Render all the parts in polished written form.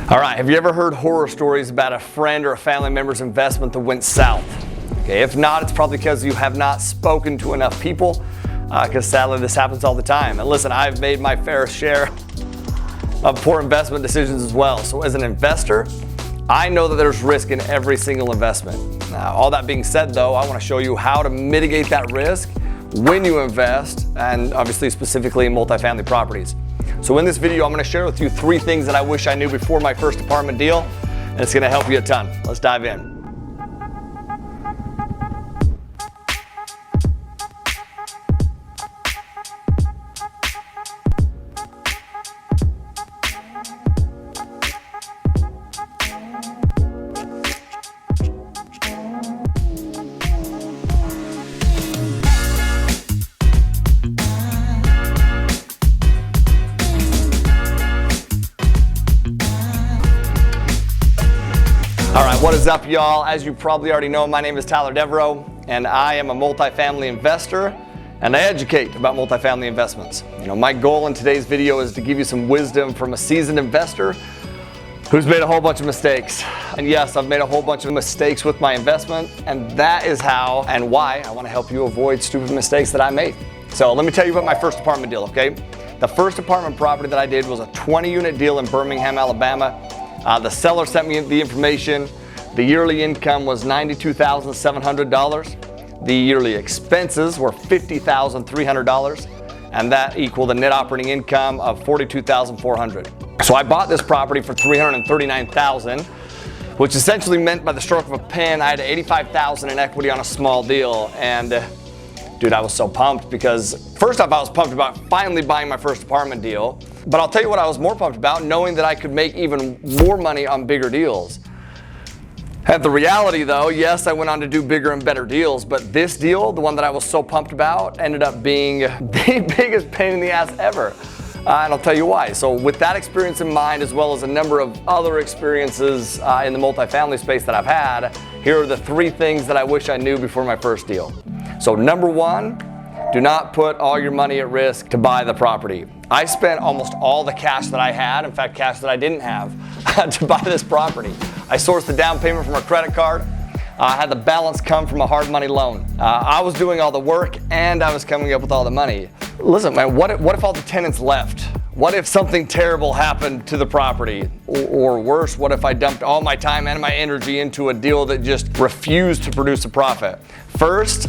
All right, have you ever heard horror stories about a friend or a family member's investment that went south? Okay, if not, it's probably because you have not spoken to enough people, because sadly this happens all the time. And listen, I've made my fair share of poor investment decisions as well. So as an investor, I know that there's risk in every single investment. Now, all that being said though, I want to show you how to mitigate that risk when you invest, and obviously specifically in multifamily properties. So in this video, I'm going to share with you 3 things that I wish I knew before my first apartment deal, and it's going to help you a ton. Let's dive in. All right, what is up, y'all? As you probably already know, my name is Tyler Devereaux, and I am a multifamily investor, and I educate about multifamily investments. My goal in today's video is to give you some wisdom from a seasoned investor who's made a whole bunch of mistakes. And yes, I've made a whole bunch of mistakes with my investment, and that is how and why I want to help you avoid stupid mistakes that I made. So let me tell you about my first apartment deal, okay? The first apartment property that I did was a 20-unit deal in Birmingham, Alabama. The seller sent me the information. The yearly income was $92,700. The yearly expenses were $50,300, and that equaled a net operating income of $42,400. So I bought this property for $339,000, which essentially meant by the stroke of a pen, I had $85,000 in equity on a small deal. And dude, I was so pumped because first off, I was pumped about finally buying my first apartment deal. But I'll tell you what I was more pumped about, knowing that I could make even more money on bigger deals. And the reality though, yes, I went on to do bigger and better deals, but this deal, the one that I was so pumped about, ended up being the biggest pain in the ass ever. And I'll tell you why. So with that experience in mind, as well as a number of other experiences in the multifamily space that I've had, here are the 3 things that I wish I knew before my first deal. So number 1, do not put all your money at risk to buy the property. I spent almost all the cash that I had, in fact cash that I didn't have, to buy this property. I sourced the down payment from a credit card. I had the balance come from a hard money loan. I was doing all the work and I was coming up with all the money. Listen, man, what if all the tenants left? What if something terrible happened to the property? Or worse, what if I dumped all my time and my energy into a deal that just refused to produce a profit? First,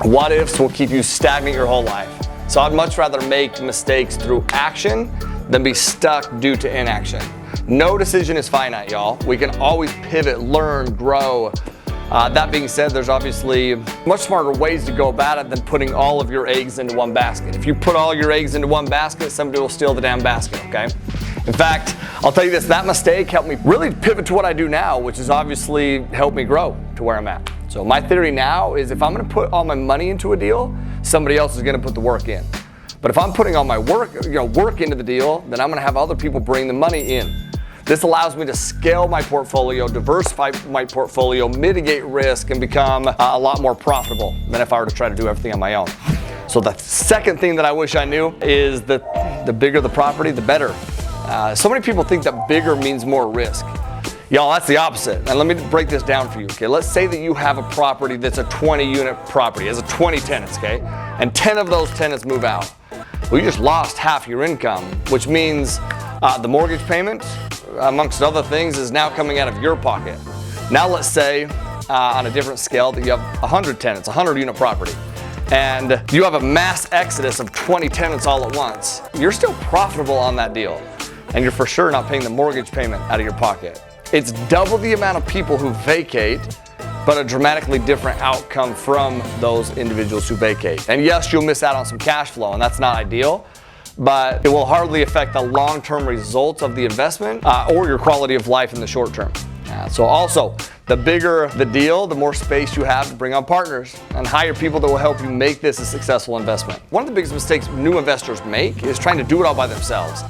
what ifs will keep you stagnant your whole life. So I'd much rather make mistakes through action than be stuck due to inaction. No decision is finite, y'all. We can always pivot, learn, grow. That being said, there's obviously much smarter ways to go about it than putting all of your eggs into one basket. If you put all your eggs into one basket, somebody will steal the damn basket, okay? In fact, I'll tell you this, that mistake helped me really pivot to what I do now, which has obviously helped me grow to where I'm at. So my theory now is if I'm gonna put all my money into a deal, somebody else is gonna put the work in. But if I'm putting all my work into the deal, then I'm gonna have other people bring the money in. This allows me to scale my portfolio, diversify my portfolio, mitigate risk, and become a lot more profitable than if I were to try to do everything on my own. So the second thing that I wish I knew is that the bigger the property, the better. So many people think that bigger means more risk. Y'all, that's the opposite. And let me break this down for you, okay? Let's say that you have a property that's a 20-unit property, it has 20 tenants, okay? And 10 of those tenants move out. Well, you just lost half your income, which means the mortgage payment, amongst other things, is now coming out of your pocket. Now let's say on a different scale that you have 100 tenants, 100-unit property, and you have a mass exodus of 20 tenants all at once. You're still profitable on that deal, and you're for sure not paying the mortgage payment out of your pocket. It's double the amount of people who vacate, but a dramatically different outcome from those individuals who vacate. And yes, you'll miss out on some cash flow, and that's not ideal, but it will hardly affect the long-term results of the investment or your quality of life in the short term. So also, the bigger the deal, the more space you have to bring on partners and hire people that will help you make this a successful investment. One of the biggest mistakes new investors make is trying to do it all by themselves.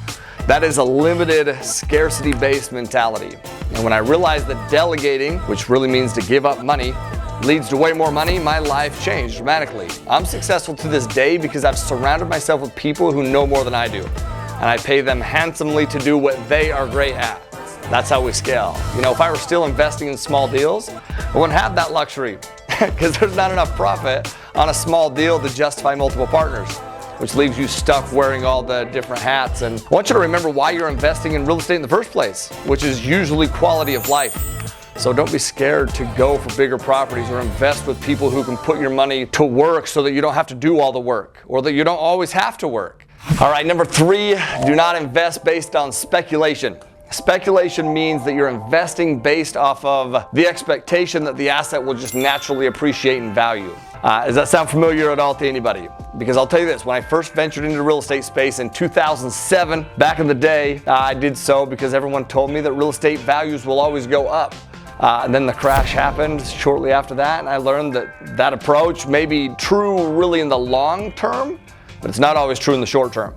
That is a limited, scarcity-based mentality. And when I realized that delegating, which really means to give up money, leads to way more money, my life changed dramatically. I'm successful to this day because I've surrounded myself with people who know more than I do. And I pay them handsomely to do what they are great at. That's how we scale. You know, if I were still investing in small deals, I wouldn't have that luxury because there's not enough profit on a small deal to justify multiple partners, which leaves you stuck wearing all the different hats. And I want you to remember why you're investing in real estate in the first place, which is usually quality of life. So don't be scared to go for bigger properties or invest with people who can put your money to work so that you don't have to do all the work or that you don't always have to work. All right, number 3, do not invest based on speculation. Speculation means that you're investing based off of the expectation that the asset will just naturally appreciate in value. Does that sound familiar at all to anybody? Because I'll tell you this, when I first ventured into the real estate space in 2007, back in the day, I did so because everyone told me that real estate values will always go up. And then the crash happened shortly after that, and I learned that that approach may be true really in the long term, but it's not always true in the short term.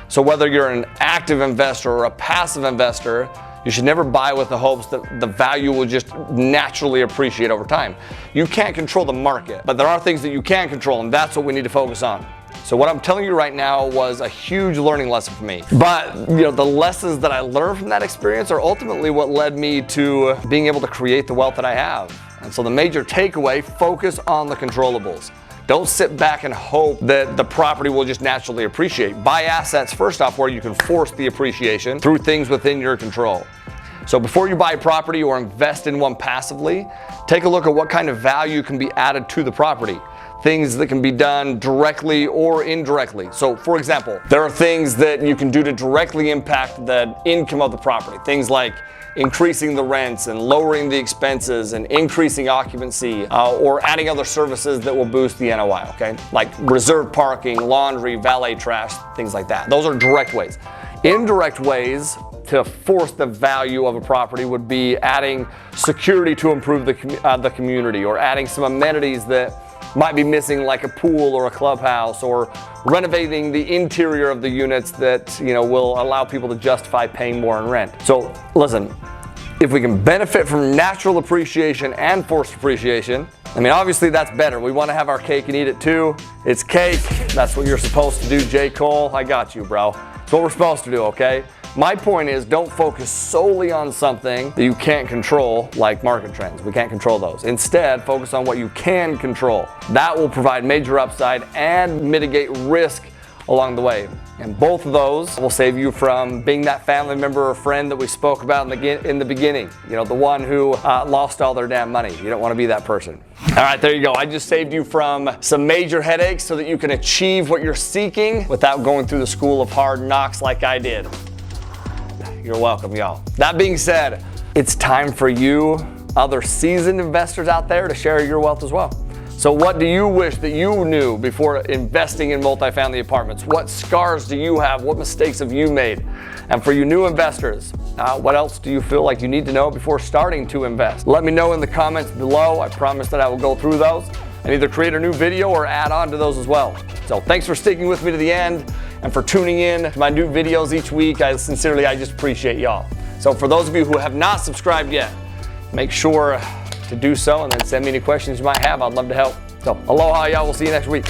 So whether you're an active investor or a passive investor, you should never buy with the hopes that the value will just naturally appreciate over time. You can't control the market, but there are things that you can control, and that's what we need to focus on. So what I'm telling you right now was a huge learning lesson for me. But you know, the lessons that I learned from that experience are ultimately what led me to being able to create the wealth that I have. And so the major takeaway, focus on the controllables. Don't sit back and hope that the property will just naturally appreciate. Buy assets first off where you can force the appreciation through things within your control. So before you buy a property or invest in one passively, take a look at what kind of value can be added to the property. Things that can be done directly or indirectly. So for example, there are things that you can do to directly impact the income of the property. Things like increasing the rents and lowering the expenses and increasing occupancy or adding other services that will boost the NOI, okay? Like reserved parking, laundry, valet trash, things like that. Those are direct ways. Indirect ways to force the value of a property would be adding security to improve the community, or adding some amenities that might be missing, like a pool or a clubhouse, or renovating the interior of the units that, you know, will allow people to justify paying more in rent. So listen, if we can benefit from natural appreciation and forced appreciation, I mean, obviously that's better. We want to have our cake and eat it too. It's cake. That's what you're supposed to do, J. Cole. I got you, bro. It's what we're supposed to do, okay? My point is, don't focus solely on something that you can't control, like market trends. We can't control those. Instead, focus on what you can control. That will provide major upside and mitigate risk along the way. And both of those will save you from being that family member or friend that we spoke about in the beginning. You know, the one who lost all their damn money. You don't want to be that person. All right, there you go. I just saved you from some major headaches so that you can achieve what you're seeking without going through the school of hard knocks like I did. You're welcome, y'all. That being said, it's time for you, other seasoned investors out there, to share your wealth as well. So what do you wish that you knew before investing in multifamily apartments? What scars do you have? What mistakes have you made? And for you new investors, what else do you feel like you need to know before starting to invest? Let me know in the comments below. I promise that I will go through those and either create a new video or add on to those as well. So thanks for sticking with me to the end and for tuning in to my new videos each week. I just appreciate y'all. So for those of you who have not subscribed yet, make sure to do so and then send me any questions you might have. I'd love to help. So aloha, y'all. We'll see you next week.